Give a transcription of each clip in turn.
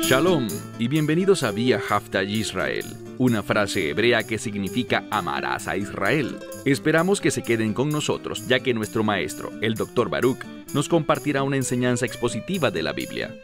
Shalom y bienvenidos a Vía Hafta Yisrael, una frase hebrea que significa amarás a Israel. Esperamos que se queden con nosotros, ya que nuestro maestro, el Dr. Baruch, nos compartirá una enseñanza expositiva de la Biblia.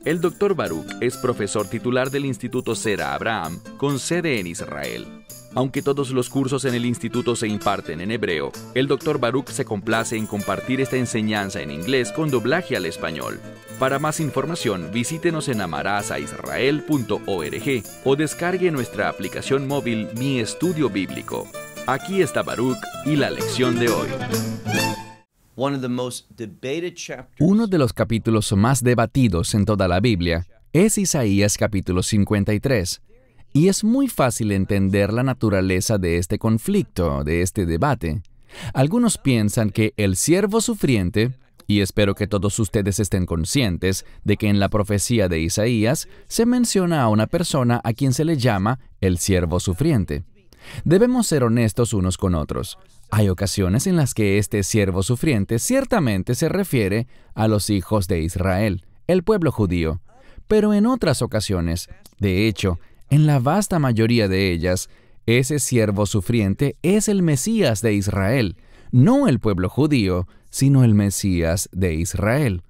El Dr. Baruch es profesor titular del Instituto Zera Abraham, con sede en Israel. Aunque todos los cursos en el instituto se imparten en hebreo, el Dr. Baruch se complace en compartir esta enseñanza en inglés con doblaje al español. Para más información, visítenos en amarasaisrael.org o descargue nuestra aplicación móvil Mi Estudio Bíblico. Aquí está Baruch y la lección de hoy. Uno de los capítulos más debatidos en toda la Biblia es Isaías capítulo 53. Y es muy fácil entender la naturaleza de este conflicto, de este debate. Algunos piensan que el siervo sufriente, y espero que todos ustedes estén conscientes de que en la profecía de Isaías se menciona a una persona a quien se le llama el siervo sufriente. Debemos ser honestos unos con otros. Hay ocasiones en las que este siervo sufriente ciertamente se refiere a los hijos de Israel, el pueblo judío. Pero en otras ocasiones, de hecho, en la vasta mayoría de ellas, ese siervo sufriente es el Mesías de Israel, no el pueblo judío, sino el Mesías de Israel.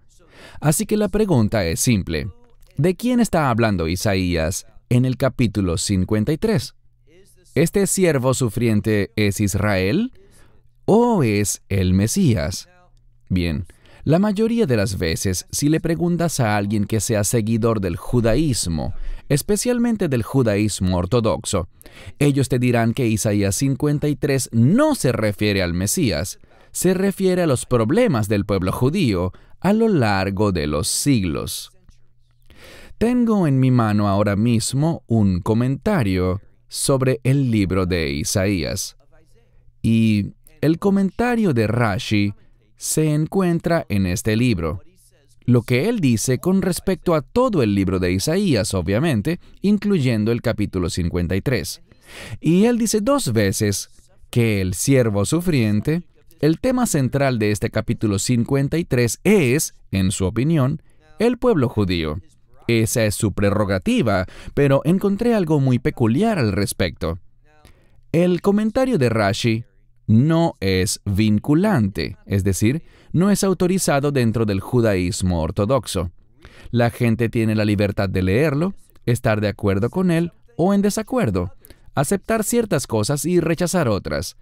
Así que la pregunta es simple. ¿De quién está hablando Isaías en el capítulo 53? ¿Este siervo sufriente es Israel o es el Mesías? Bien, la mayoría de las veces, si le preguntas a alguien que sea seguidor del judaísmo, especialmente del judaísmo ortodoxo, ellos te dirán que Isaías 53 no se refiere al Mesías, se refiere a los problemas del pueblo judío a lo largo de los siglos. Tengo en mi mano ahora mismo un comentario sobre el libro de Isaías. Y el comentario de Rashi se encuentra en este libro. Lo que él dice con respecto a todo el libro de Isaías, obviamente, incluyendo el capítulo 53. Y él dice 2 veces que el siervo sufriente, el tema central de este capítulo 53 es, en su opinión, el pueblo judío. Esa es su prerrogativa, pero encontré algo muy peculiar al respecto. El comentario de Rashi no es vinculante, es decir, no es autorizado dentro del judaísmo ortodoxo. La gente tiene la libertad de leerlo, estar de acuerdo con él o en desacuerdo, aceptar ciertas cosas y rechazar otras.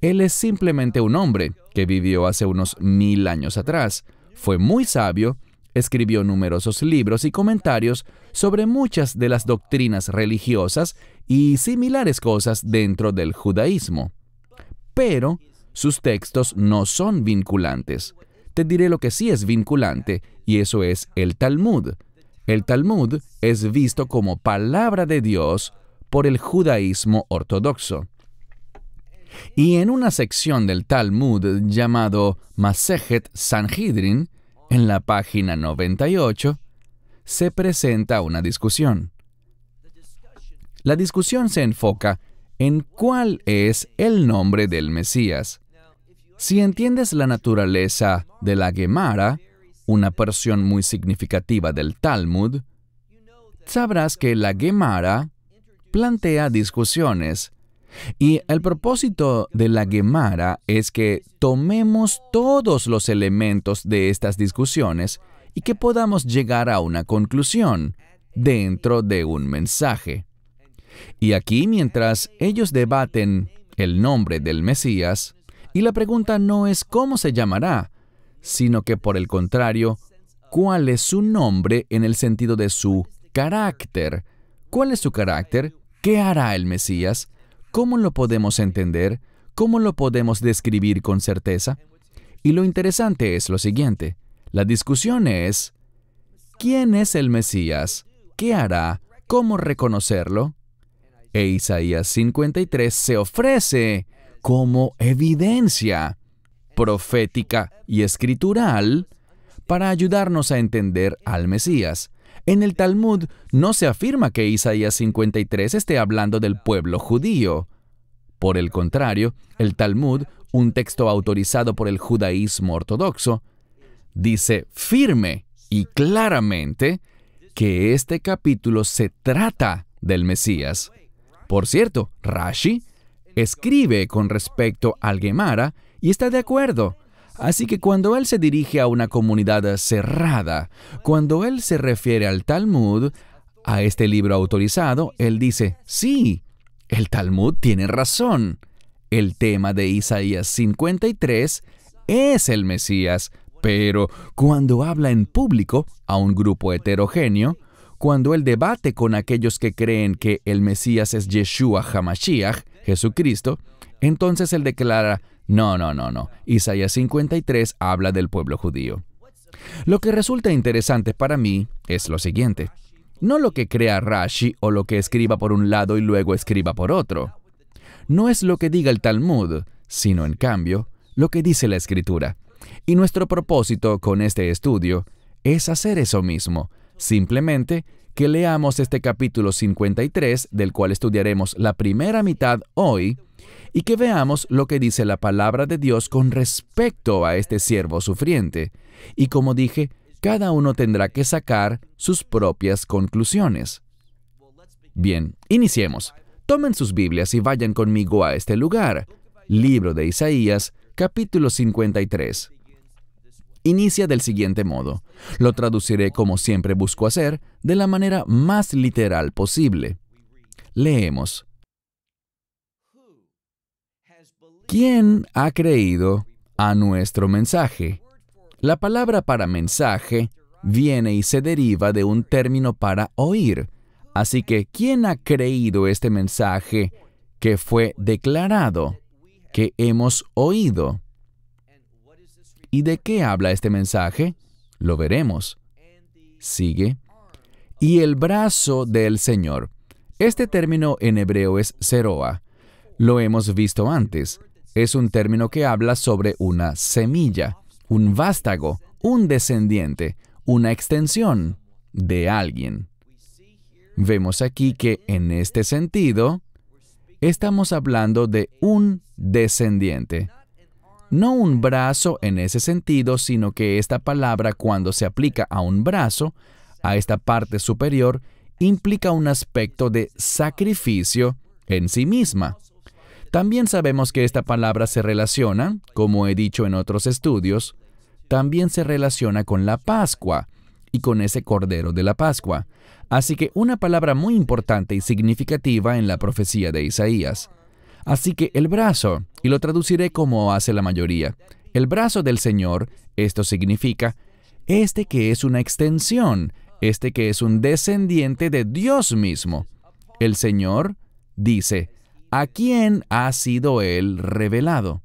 Él es simplemente un hombre que vivió hace unos 1000 años atrás, fue muy sabio, escribió numerosos libros y comentarios sobre muchas de las doctrinas religiosas y similares cosas dentro del judaísmo. Pero sus textos no son vinculantes. Te diré lo que sí es vinculante, y eso es el Talmud. El Talmud es visto como palabra de Dios por el judaísmo ortodoxo. Y en una sección del Talmud llamado Masejet Sanhedrin, en la página 98, se presenta una discusión. La discusión se enfoca en cuál es el nombre del Mesías. Si entiendes la naturaleza de la Gemara, una porción muy significativa del Talmud, sabrás que la Gemara plantea discusiones. Y el propósito de la Gemara es que tomemos todos los elementos de estas discusiones y que podamos llegar a una conclusión dentro de un mensaje. Y aquí, mientras ellos debaten el nombre del Mesías, y la pregunta no es cómo se llamará, sino que por el contrario, ¿cuál es su nombre en el sentido de su carácter? ¿Cuál es su carácter? ¿Qué hará el Mesías? ¿Cómo lo podemos entender? ¿Cómo lo podemos describir con certeza? Y lo interesante es lo siguiente. La discusión es, ¿quién es el Mesías? ¿Qué hará? ¿Cómo reconocerlo? E Isaías 53 se ofrece como evidencia profética y escritural para ayudarnos a entender al Mesías. En el Talmud no se afirma que Isaías 53 esté hablando del pueblo judío. Por el contrario, el Talmud, un texto autorizado por el judaísmo ortodoxo, dice firme y claramente que este capítulo se trata del Mesías. Por cierto, Rashi escribe con respecto al Gemara y está de acuerdo. Así que cuando él se dirige a una comunidad cerrada, cuando él se refiere al Talmud, a este libro autorizado, él dice, sí, el Talmud tiene razón. El tema de Isaías 53 es el Mesías, pero cuando habla en público a un grupo heterogéneo, cuando él debate con aquellos que creen que el Mesías es Yeshua HaMashiach, Jesucristo, entonces él declara, no, Isaías 53 habla del pueblo judío. Lo que resulta interesante para mí es lo siguiente. No lo que crea Rashi o lo que escriba por un lado y luego escriba por otro. No es lo que diga el Talmud, sino en cambio, lo que dice la Escritura. Y nuestro propósito con este estudio es hacer eso mismo. Simplemente que leamos este capítulo 53, del cual estudiaremos la primera mitad hoy, y que veamos lo que dice la palabra de Dios con respecto a este siervo sufriente. Y como dije, cada uno tendrá que sacar sus propias conclusiones. Bien, iniciemos. Tomen sus Biblias y vayan conmigo a este lugar. Libro de Isaías, capítulo 53. Inicia del siguiente modo. Lo traduciré como siempre busco hacer, de la manera más literal posible. Leemos. ¿Quién ha creído a nuestro mensaje? La palabra para mensaje viene y se deriva de un término para oír. Así que, ¿quién ha creído este mensaje que fue declarado, que hemos oído? ¿Y de qué habla este mensaje? Lo veremos. Sigue. Y el brazo del Señor. Este término en hebreo es zeroa. Lo hemos visto antes. Es un término que habla sobre una semilla, un vástago, un descendiente, una extensión de alguien. Vemos aquí que en este sentido, estamos hablando de un descendiente. No un brazo en ese sentido, sino que esta palabra, cuando se aplica a un brazo, a esta parte superior, implica un aspecto de sacrificio en sí misma. También sabemos que esta palabra se relaciona, como he dicho en otros estudios, también se relaciona con la Pascua y con ese Cordero de la Pascua. Así que una palabra muy importante y significativa en la profecía de Isaías. Así que el brazo, y lo traduciré como hace la mayoría, el brazo del Señor, esto significa, este que es una extensión, este que es un descendiente de Dios mismo. El Señor dice, ¿a quién ha sido Él revelado?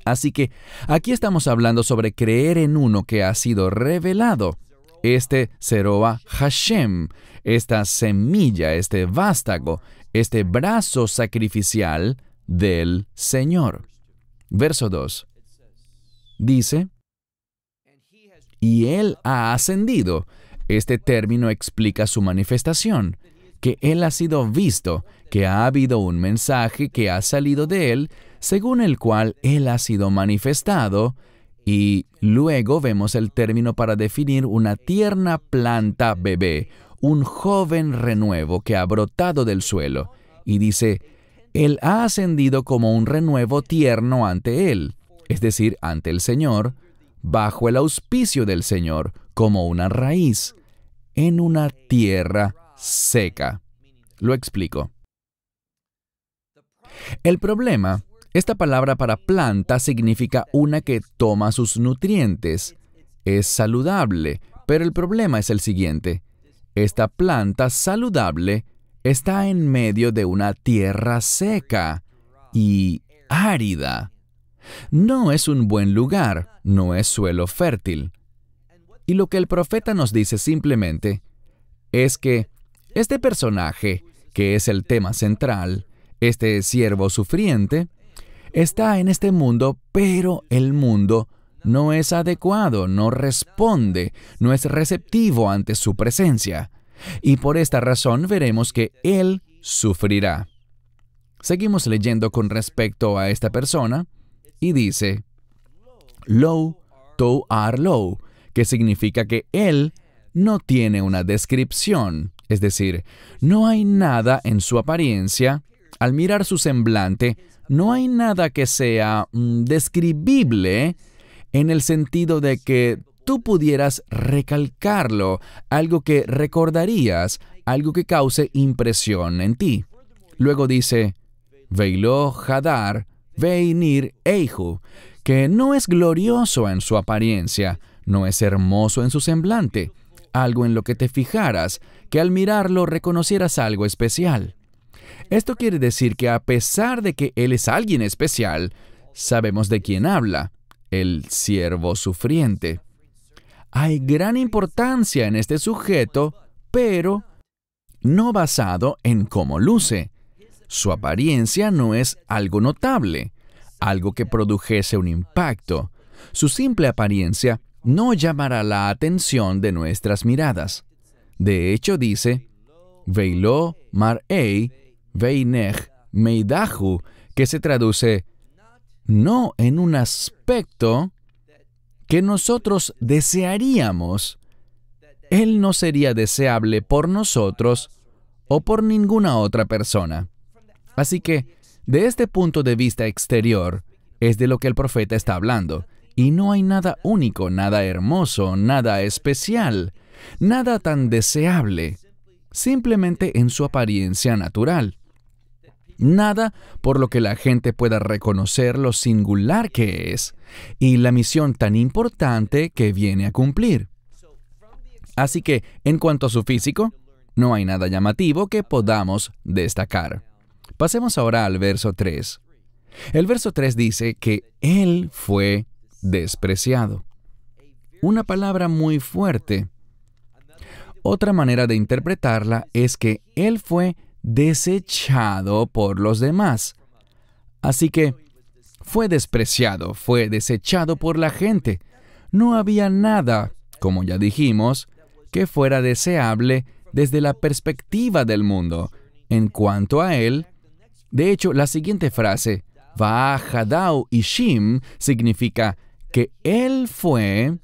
Así que aquí estamos hablando sobre creer en uno que ha sido revelado. Este Zeroa Hashem, esta semilla, este vástago, este brazo sacrificial del Señor. Verso 2. Dice, y Él ha ascendido. Este término explica su manifestación, que Él ha sido visto, que ha habido un mensaje que ha salido de Él, según el cual Él ha sido manifestado, y luego vemos el término para definir una tierna planta bebé, un joven renuevo que ha brotado del suelo, y dice, Él ha ascendido como un renuevo tierno ante Él, es decir, ante el Señor, bajo el auspicio del Señor, como una raíz, en una tierra seca. Lo explico. El problema, esta palabra para planta significa una que toma sus nutrientes. Es saludable, pero el problema es el siguiente. Esta planta saludable está en medio de una tierra seca y árida. No es un buen lugar, no es suelo fértil. Y lo que el profeta nos dice simplemente es que este personaje, que es el tema central, este siervo sufriente, está en este mundo, pero el mundo no es adecuado, no responde, no es receptivo ante su presencia. Y por esta razón veremos que Él sufrirá. Seguimos leyendo con respecto a esta persona, y dice, Lo, tou ar lo, que significa que Él no tiene una descripción, es decir, no hay nada en su apariencia. Al mirar su semblante, no hay nada que sea describible en el sentido de que tú pudieras recalcarlo, algo que recordarías, algo que cause impresión en ti. Luego dice, Veilo Hadar, Veinir Eihu, que no es glorioso en su apariencia, no es hermoso en su semblante, algo en lo que te fijaras, que al mirarlo reconocieras algo especial. Esto quiere decir que a pesar de que Él es alguien especial, sabemos de quién habla, el siervo sufriente. Hay gran importancia en este sujeto, pero no basado en cómo luce. Su apariencia no es algo notable, algo que produjese un impacto. Su simple apariencia no llamará la atención de nuestras miradas. De hecho, dice, Veilo Mar'ei Veinech Meidahu, que se traduce, no en un aspecto que nosotros desearíamos. Él no sería deseable por nosotros o por ninguna otra persona. Así que, de este punto de vista exterior, es de lo que el profeta está hablando. Y no hay nada único, nada hermoso, nada especial, nada tan deseable, simplemente en su apariencia natural. Nada por lo que la gente pueda reconocer lo singular que es y la misión tan importante que viene a cumplir. Así que, en cuanto a su físico, no hay nada llamativo que podamos destacar. Pasemos ahora al verso 3. El verso 3 dice que Él fue despreciado. Una palabra muy fuerte. Otra manera de interpretarla es que Él fue desechado por los demás. Así que fue despreciado, fue desechado por la gente. No había nada, como ya dijimos, que fuera deseable desde la perspectiva del mundo. En cuanto a Él, de hecho, la siguiente frase, Va'ahadau Ishim, significa que Él fue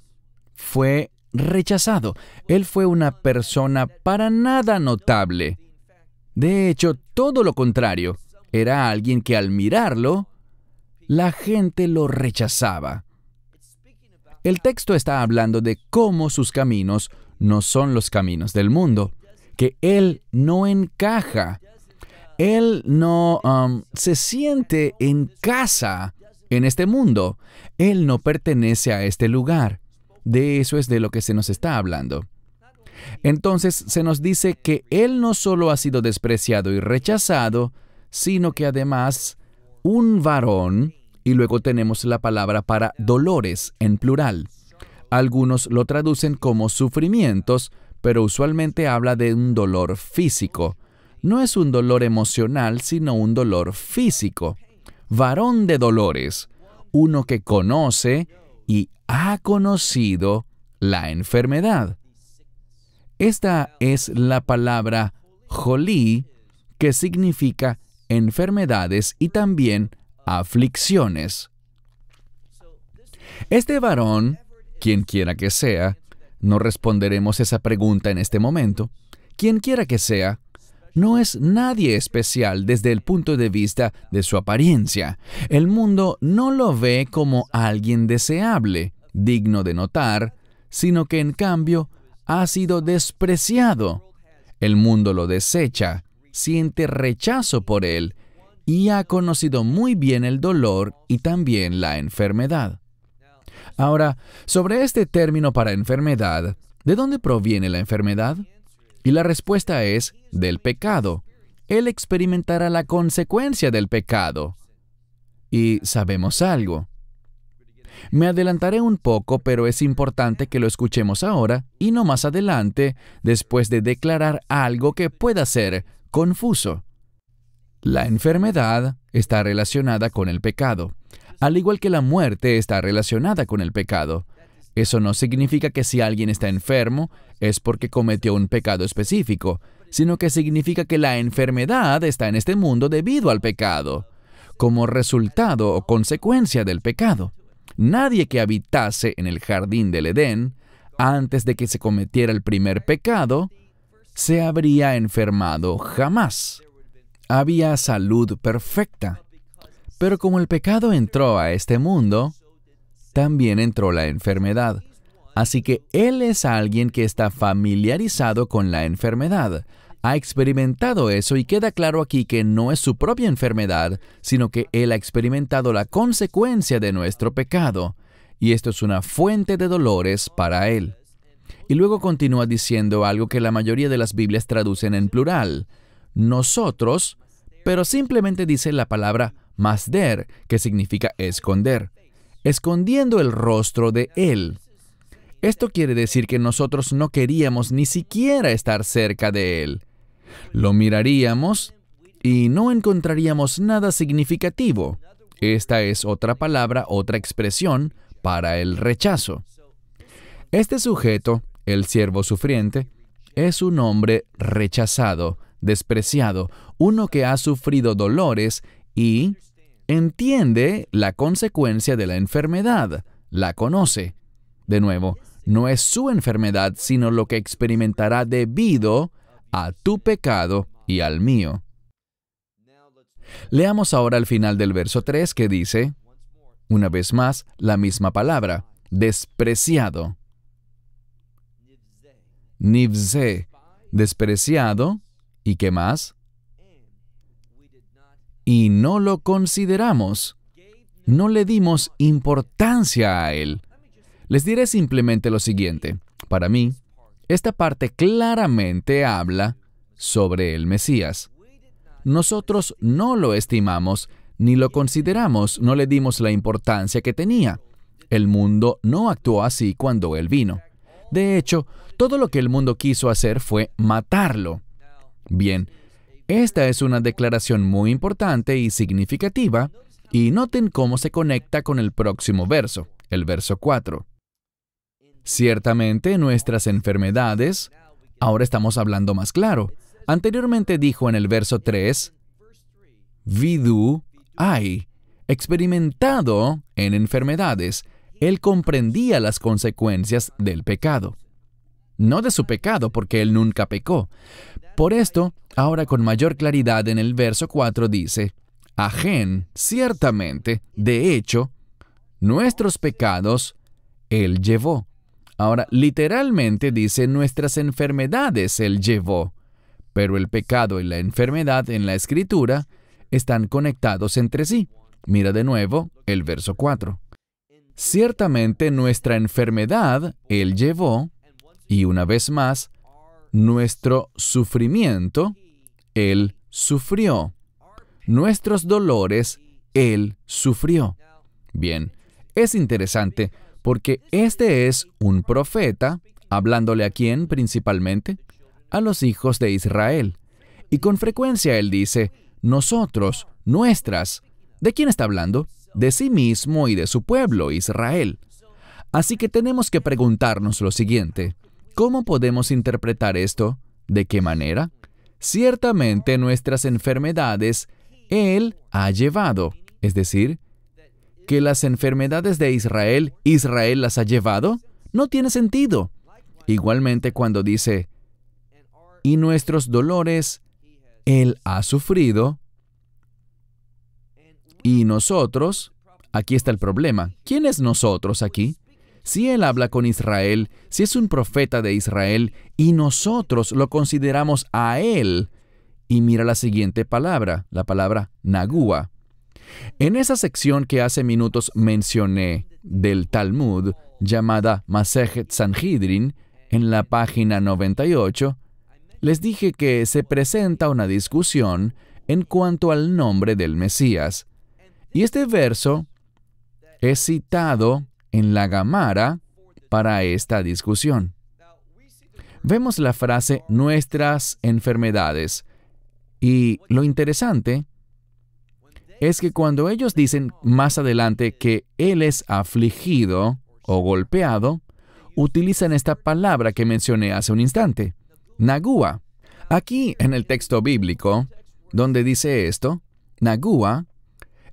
rechazado. Él fue una persona para nada notable. De hecho, todo lo contrario. Era alguien que al mirarlo, la gente lo rechazaba. El texto está hablando de cómo sus caminos no son los caminos del mundo, que Él no encaja. Él no se siente en casa en este mundo. Él no pertenece a este lugar. De eso es de lo que se nos está hablando. Entonces se nos dice que Él no solo ha sido despreciado y rechazado, sino que además un varón, y luego tenemos la palabra para dolores en plural. Algunos lo traducen como sufrimientos, pero usualmente habla de un dolor físico. No es un dolor emocional, sino un dolor físico. Varón de dolores, uno que conoce y ha conocido la enfermedad. Esta es la palabra jolí, que significa enfermedades y también aflicciones. Este varón, quien quiera que sea, no responderemos esa pregunta en este momento, quien quiera que sea, no es nadie especial desde el punto de vista de su apariencia. El mundo no lo ve como alguien deseable, digno de notar, sino que en cambio ha sido despreciado. El mundo lo desecha, siente rechazo por él y ha conocido muy bien el dolor y también la enfermedad. Ahora, sobre este término para enfermedad, ¿de dónde proviene la enfermedad? Y la respuesta es del pecado. Él experimentará la consecuencia del pecado. Y sabemos algo. Me adelantaré un poco, pero es importante que lo escuchemos ahora y no más adelante, después de declarar algo que pueda ser confuso. La enfermedad está relacionada con el pecado, al igual que la muerte está relacionada con el pecado. Eso no significa que si alguien está enfermo es porque cometió un pecado específico, sino que significa que la enfermedad está en este mundo debido al pecado, como resultado o consecuencia del pecado. Nadie que habitase en el jardín del Edén antes de que se cometiera el primer pecado, se habría enfermado jamás. Había salud perfecta. Pero como el pecado entró a este mundo, también entró la enfermedad. Así que Él es alguien que está familiarizado con la enfermedad. Ha experimentado eso y queda claro aquí que no es su propia enfermedad, sino que Él ha experimentado la consecuencia de nuestro pecado. Y esto es una fuente de dolores para Él. Y luego continúa diciendo algo que la mayoría de las Biblias traducen en plural. Nosotros, pero simplemente dice la palabra masder, que significa esconder. Escondiendo el rostro de Él. Esto quiere decir que nosotros no queríamos ni siquiera estar cerca de Él. Lo miraríamos y no encontraríamos nada significativo. Esta es otra palabra, otra expresión para el rechazo. Este sujeto, el siervo sufriente, es un hombre rechazado, despreciado, uno que ha sufrido dolores y entiende la consecuencia de la enfermedad, la conoce. De nuevo, no es su enfermedad, sino lo que experimentará debido a tu pecado y al mío. Leamos ahora el final del verso 3 que dice, una vez más, la misma palabra, despreciado. Nivze, despreciado, ¿y qué más? Y no lo consideramos. No le dimos importancia a Él. Les diré simplemente lo siguiente. Para mí, esta parte claramente habla sobre el Mesías. Nosotros no lo estimamos, ni lo consideramos, no le dimos la importancia que tenía. El mundo no actuó así cuando Él vino. De hecho, todo lo que el mundo quiso hacer fue matarlo. Bien, esta es una declaración muy importante y significativa, y noten cómo se conecta con el próximo verso, el verso 4. Ciertamente nuestras enfermedades, ahora estamos hablando más claro. Anteriormente dijo en el verso 3, vidu hay, experimentado en enfermedades. Él comprendía las consecuencias del pecado. No de su pecado, porque Él nunca pecó. Por esto, ahora con mayor claridad en el verso 4 dice, Ajen, ciertamente, de hecho, nuestros pecados Él llevó. Ahora, literalmente dice, nuestras enfermedades Él llevó. Pero el pecado y la enfermedad en la Escritura están conectados entre sí. Mira de nuevo el verso 4. Ciertamente nuestra enfermedad Él llevó, y una vez más, nuestro sufrimiento Él sufrió. Nuestros dolores Él sufrió. Bien, es interesante porque este es un profeta, hablándole a quién principalmente, a los hijos de Israel. Y con frecuencia él dice, nosotros, nuestras. ¿De quién está hablando? De sí mismo y de su pueblo, Israel. Así que tenemos que preguntarnos lo siguiente, ¿cómo podemos interpretar esto? ¿De qué manera? Ciertamente nuestras enfermedades Él ha llevado, es decir, que las enfermedades de Israel, Israel las ha llevado, no tiene sentido. Igualmente cuando dice, y nuestros dolores Él ha sufrido, y nosotros, aquí está el problema. ¿Quién es nosotros aquí? Si Él habla con Israel, si es un profeta de Israel, y nosotros lo consideramos a Él, y mira la siguiente palabra, la palabra Nagua. En esa sección que hace minutos mencioné del Talmud, llamada Masejet Sanhedrin, en la página 98, les dije que se presenta una discusión en cuanto al nombre del Mesías. Y este verso es citado en la Gemara para esta discusión. Vemos la frase nuestras enfermedades. Y lo interesante es que cuando ellos dicen más adelante que Él es afligido o golpeado, utilizan esta palabra que mencioné hace un instante, Nagua. Aquí en el texto bíblico, donde dice esto, Nagua,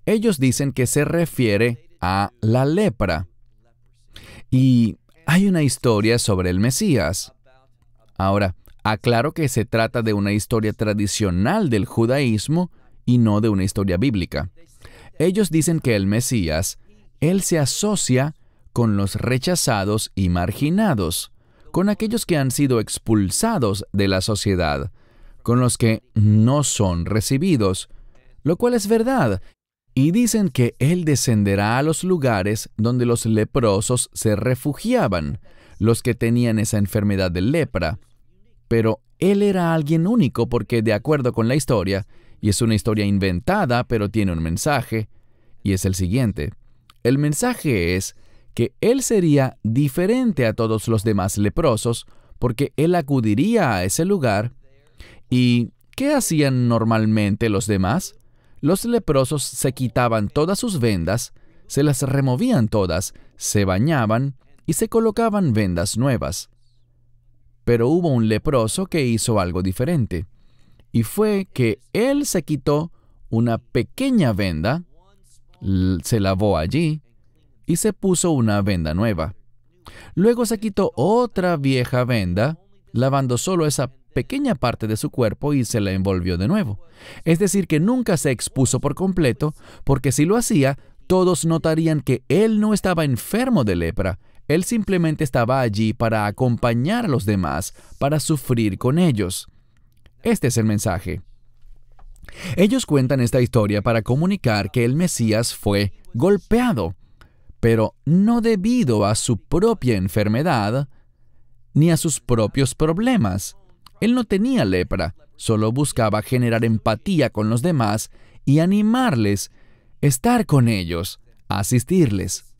ellos dicen que se refiere a la lepra. Y hay una historia sobre el Mesías. Ahora, aclaro que se trata de una historia tradicional del judaísmo y no de una historia bíblica. Ellos dicen que el Mesías, él se asocia con los rechazados y marginados, con aquellos que han sido expulsados de la sociedad, con los que no son recibidos, lo cual es verdad. Y dicen que Él descenderá a los lugares donde los leprosos se refugiaban, los que tenían esa enfermedad de lepra. Pero Él era alguien único porque, de acuerdo con la historia, y es una historia inventada, pero tiene un mensaje, y es el siguiente. El mensaje es que Él sería diferente a todos los demás leprosos porque Él acudiría a ese lugar. ¿Y qué hacían normalmente los demás? Los leprosos se quitaban todas sus vendas, se las removían todas, se bañaban y se colocaban vendas nuevas. Pero hubo un leproso que hizo algo diferente, y fue que él se quitó una pequeña venda, se lavó allí y se puso una venda nueva. Luego se quitó otra vieja venda, lavando solo esa pequeña parte de su cuerpo y se la envolvió de nuevo. Es decir, que nunca se expuso por completo, porque si lo hacía, todos notarían que él no estaba enfermo de lepra. Él simplemente estaba allí para acompañar a los demás, para sufrir con ellos. Este es el mensaje. Ellos cuentan esta historia para comunicar que el Mesías fue golpeado, pero no debido a su propia enfermedad ni a sus propios problemas. Él no tenía lepra, solo buscaba generar empatía con los demás y animarles, estar con ellos, asistirles.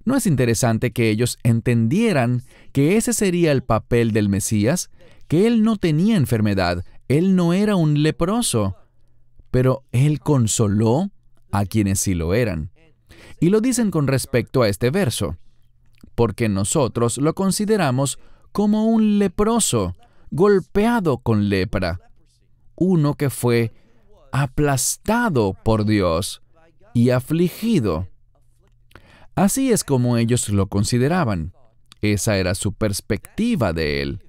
¿No es interesante que ellos entendieran que ese sería el papel del Mesías? Que él no tenía enfermedad, él no era un leproso, pero él consoló a quienes sí lo eran. Y lo dicen con respecto a este verso, porque nosotros lo consideramos como un leproso, golpeado con lepra, uno que fue aplastado por Dios y afligido. Así es como ellos lo consideraban. Esa era su perspectiva de él,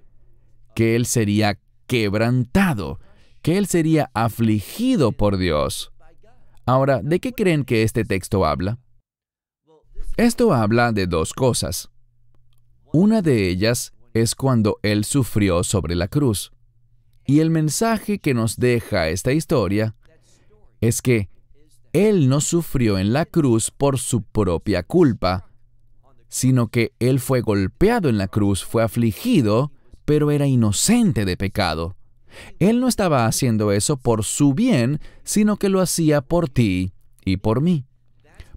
que él sería quebrantado, que él sería afligido por Dios. Ahora, ¿de qué creen que este texto habla? Esto habla de dos cosas. Una de ellas es cuando Él sufrió sobre la cruz. Y el mensaje que nos deja esta historia es que Él no sufrió en la cruz por su propia culpa, sino que Él fue golpeado en la cruz, fue afligido, pero era inocente de pecado. Él no estaba haciendo eso por su bien, sino que lo hacía por ti y por mí.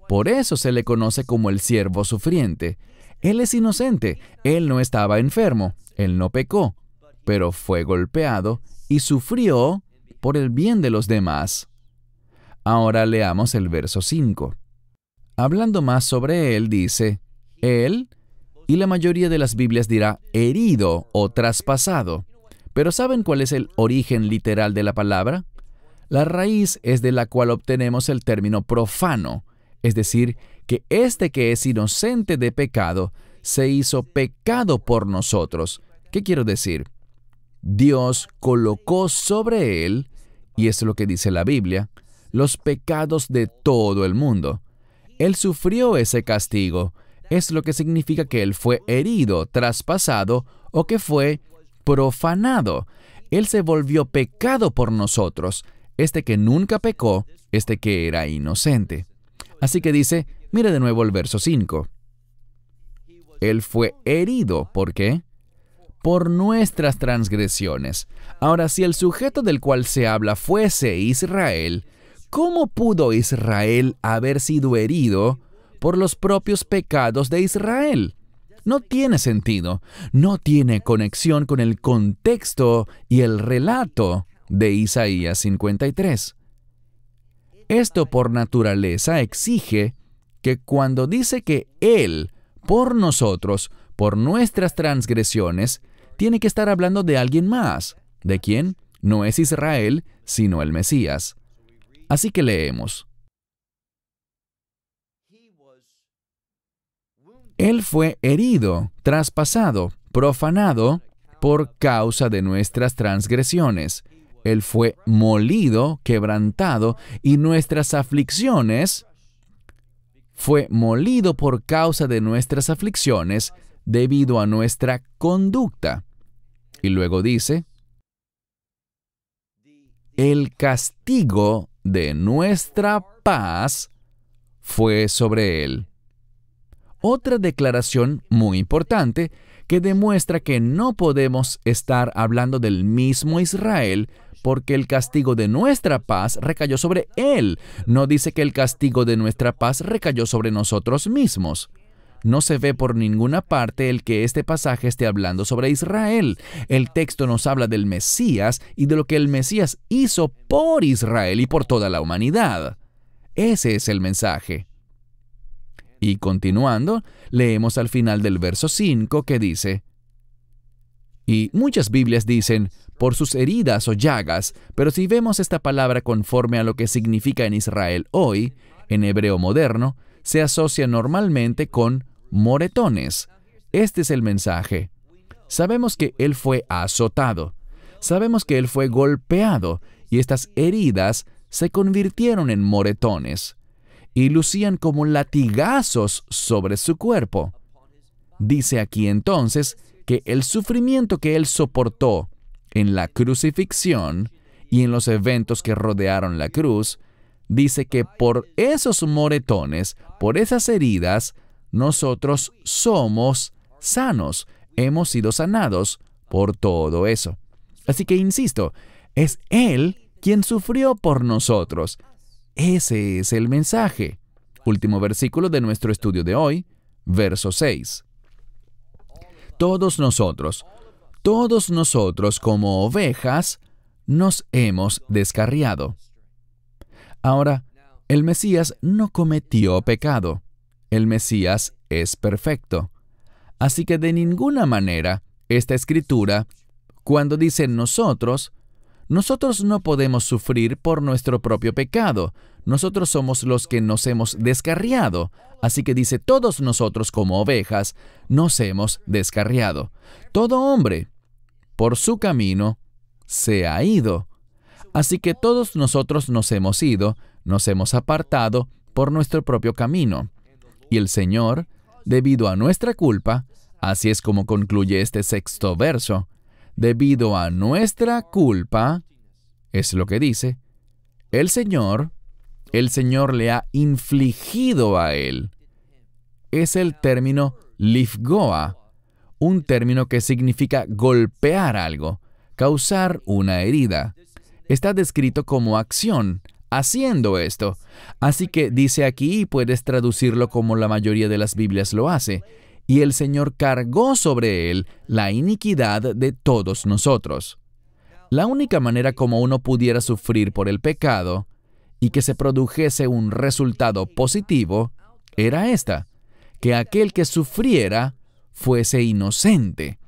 Por eso se le conoce como el siervo sufriente. Él es inocente, él no estaba enfermo, él no pecó, pero fue golpeado y sufrió por el bien de los demás. Ahora leamos el verso 5. Hablando más sobre él, dice, él, y la mayoría de las Biblias dirá herido o traspasado. Pero ¿saben cuál es el origen literal de la palabra? La raíz es de la cual obtenemos el término profano, es decir, que este que es inocente de pecado se hizo pecado por nosotros. ¿Qué quiero decir? Dios colocó sobre él, y es lo que dice la Biblia, los pecados de todo el mundo. Él sufrió ese castigo. Es lo que significa que él fue herido, traspasado o que fue profanado. Él se volvió pecado por nosotros, este que nunca pecó, este que era inocente. Así que dice, mira de nuevo el verso 5. Él fue herido, ¿por qué? Por nuestras transgresiones. Ahora, si el sujeto del cual se habla fuese Israel, ¿cómo pudo Israel haber sido herido por los propios pecados de Israel? No tiene sentido, no tiene conexión con el contexto y el relato de Isaías 53. Esto por naturaleza exige que cuando dice que Él, por nosotros, por nuestras transgresiones, tiene que estar hablando de alguien más. ¿De quién? No es Israel, sino el Mesías. Así que leemos. Él fue herido, traspasado, profanado por causa de nuestras transgresiones. Él fue molido, quebrantado, y nuestras aflicciones, fue molido por causa de nuestras aflicciones debido a nuestra conducta. Y luego dice, el castigo de nuestra paz fue sobre él. Otra declaración muy importante que demuestra que no podemos estar hablando del mismo Israel porque el castigo de nuestra paz recayó sobre él. No dice que el castigo de nuestra paz recayó sobre nosotros mismos. No se ve por ninguna parte el que este pasaje esté hablando sobre Israel. El texto nos habla del Mesías y de lo que el Mesías hizo por Israel y por toda la humanidad. Ese es el mensaje. Y continuando, leemos al final del verso 5 que dice, y muchas Biblias dicen, por sus heridas o llagas, pero si vemos esta palabra conforme a lo que significa en Israel hoy, en hebreo moderno, se asocia normalmente con moretones. Este es el mensaje. Sabemos que Él fue azotado. Sabemos que Él fue golpeado, y estas heridas se convirtieron en moretones, y lucían como latigazos sobre su cuerpo. Dice aquí entonces que el sufrimiento que Él soportó en la crucifixión y en los eventos que rodearon la cruz, dice que por esos moretones, por esas heridas, nosotros somos sanos, hemos sido sanados por todo eso. Así que insisto, es Él quien sufrió por nosotros. Ese es el mensaje. Último versículo de nuestro estudio de hoy, verso 6. Todos nosotros como ovejas, nos hemos descarriado. Ahora, el Mesías no cometió pecado. El Mesías es perfecto. Así que de ninguna manera, esta escritura, cuando dice nosotros no podemos sufrir por nuestro propio pecado. Nosotros somos los que nos hemos descarriado. Así que dice, todos nosotros como ovejas nos hemos descarriado. Todo hombre, por su camino, se ha ido. Así que todos nosotros nos hemos ido, nos hemos apartado por nuestro propio camino. Y el Señor, debido a nuestra culpa, así es como concluye este sexto verso, debido a nuestra culpa, es lo que dice, el Señor le ha infligido a él. Es el término lifgoa, un término que significa golpear algo, causar una herida. Está descrito como acción, haciendo esto. Así que dice aquí, y puedes traducirlo como la mayoría de las Biblias lo hace, y el Señor cargó sobre él la iniquidad de todos nosotros. La única manera como uno pudiera sufrir por el pecado y que se produjese un resultado positivo era esta, que aquel que sufriera fuese inocente.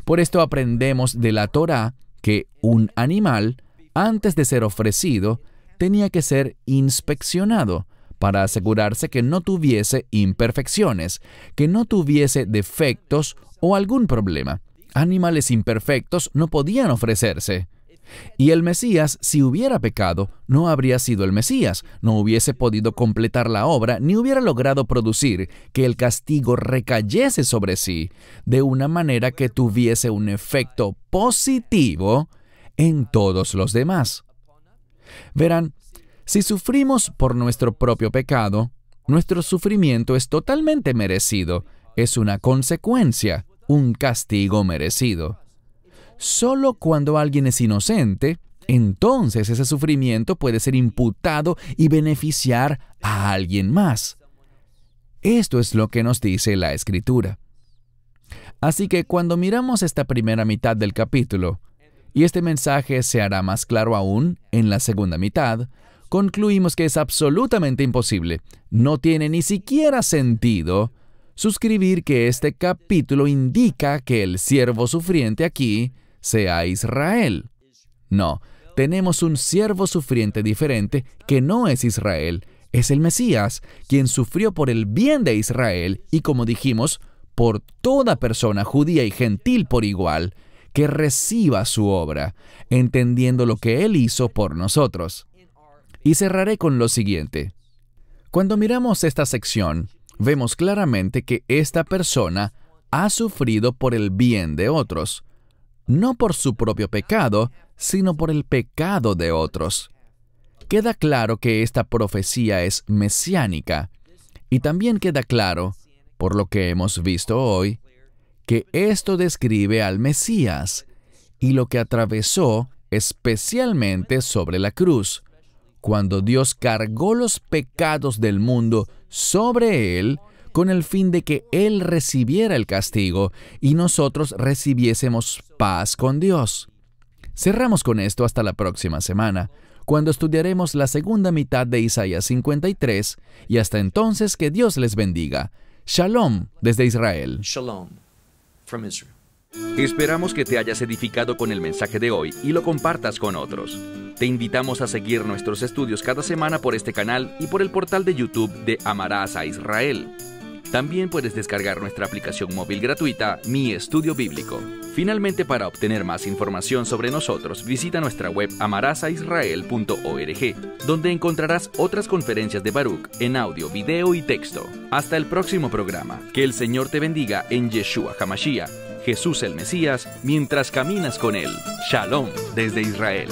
Por esto aprendemos de la Torá que un animal, antes de ser ofrecido, tenía que ser inspeccionado para asegurarse que no tuviese imperfecciones, que no tuviese defectos o algún problema. Animales imperfectos no podían ofrecerse. Y el Mesías, si hubiera pecado, no habría sido el Mesías, no hubiese podido completar la obra, ni hubiera logrado producir que el castigo recayese sobre sí de una manera que tuviese un efecto positivo en todos los demás. Verán, si sufrimos por nuestro propio pecado, nuestro sufrimiento es totalmente merecido, es una consecuencia, un castigo merecido. Solo cuando alguien es inocente, entonces ese sufrimiento puede ser imputado y beneficiar a alguien más. Esto es lo que nos dice la Escritura. Así que cuando miramos esta primera mitad del capítulo, y este mensaje se hará más claro aún en la segunda mitad, concluimos que es absolutamente imposible, no tiene ni siquiera sentido, suscribir que este capítulo indica que el siervo sufriente aquí sea Israel. No, tenemos un siervo sufriente diferente que no es Israel. Es el Mesías, quien sufrió por el bien de Israel y, como dijimos, por toda persona judía y gentil por igual, que reciba su obra, entendiendo lo que Él hizo por nosotros. Y cerraré con lo siguiente. Cuando miramos esta sección, vemos claramente que esta persona ha sufrido por el bien de otros, no por su propio pecado, sino por el pecado de otros. Queda claro que esta profecía es mesiánica, y también queda claro, por lo que hemos visto hoy, que esto describe al Mesías y lo que atravesó especialmente sobre la cruz, cuando Dios cargó los pecados del mundo sobre Él con el fin de que Él recibiera el castigo y nosotros recibiésemos paz con Dios. Cerramos con esto hasta la próxima semana, cuando estudiaremos la segunda mitad de Isaías 53, y hasta entonces que Dios les bendiga. Shalom desde Israel. Shalom from Israel. Esperamos que te hayas edificado con el mensaje de hoy y lo compartas con otros. Te invitamos a seguir nuestros estudios cada semana por este canal y por el portal de YouTube de Amarás a Israel. También puedes descargar nuestra aplicación móvil gratuita, Mi Estudio Bíblico. Finalmente, para obtener más información sobre nosotros, visita nuestra web amarasaisrael.org, donde encontrarás otras conferencias de Baruch en audio, video y texto. Hasta el próximo programa. Que el Señor te bendiga en Yeshua HaMashiach, Jesús el Mesías, mientras caminas con Él. Shalom desde Israel.